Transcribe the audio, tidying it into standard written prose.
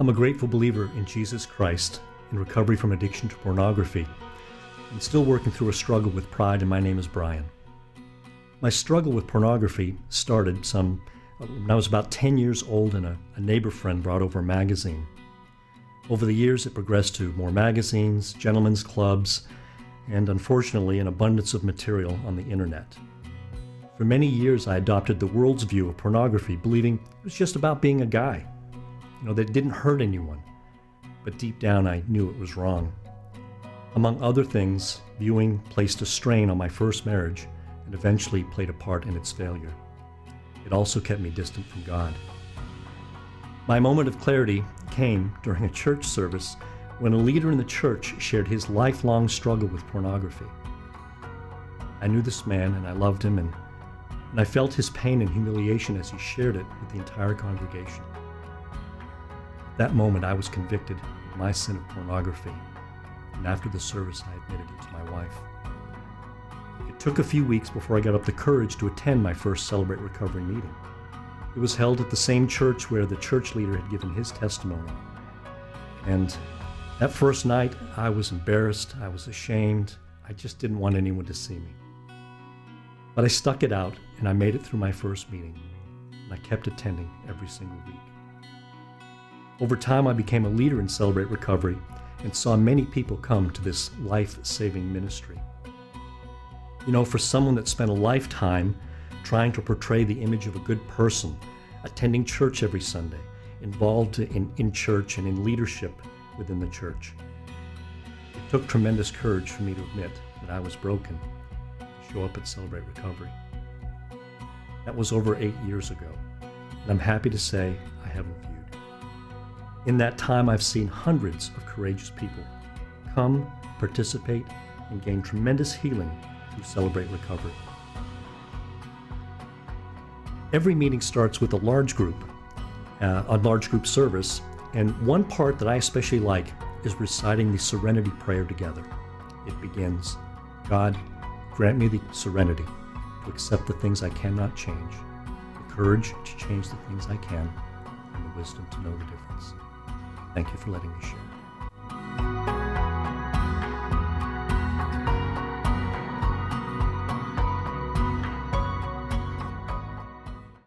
I'm a grateful believer in Jesus Christ, in recovery from addiction to pornography, and still working through a struggle with pride, and my name is Brian. My struggle with pornography started when I was about 10 years old and a neighbor friend brought over a magazine. Over the years, it progressed to more magazines, gentlemen's clubs, and unfortunately, an abundance of material on the internet. For many years, I adopted the world's view of pornography, believing it was just about being a guy, that it didn't hurt anyone. But deep down, I knew it was wrong. Among other things, viewing placed a strain on my first marriage and eventually played a part in its failure. It also kept me distant from God. My moment of clarity came during a church service when a leader in the church shared his lifelong struggle with pornography. I knew this man and I loved him, and I felt his pain and humiliation as he shared it with the entire congregation. At that moment, I was convicted of my sin of pornography, and after the service, I admitted it to my wife. It took a few weeks before I got up the courage to attend my first Celebrate Recovery meeting. It was held at the same church where the church leader had given his testimony. And that first night, I was embarrassed, I was ashamed, I just didn't want anyone to see me. But I stuck it out, and I made it through my first meeting, and I kept attending every single week. Over time, I became a leader in Celebrate Recovery and saw many people come to this life-saving ministry. For someone that spent a lifetime trying to portray the image of a good person, attending church every Sunday, involved in church and in leadership within the church. It took tremendous courage for me to admit that I was broken, to show up at Celebrate Recovery. That was over 8 years ago, and I'm happy to say I haven't viewed. In that time, I've seen hundreds of courageous people come, participate, and gain tremendous healing through Celebrate Recovery. Every meeting starts with a large group service, and one part that I especially like is reciting the Serenity Prayer together. It begins, God, grant me the serenity to accept the things I cannot change, the courage to change the things I can, and the wisdom to know the difference. Thank you for letting me share.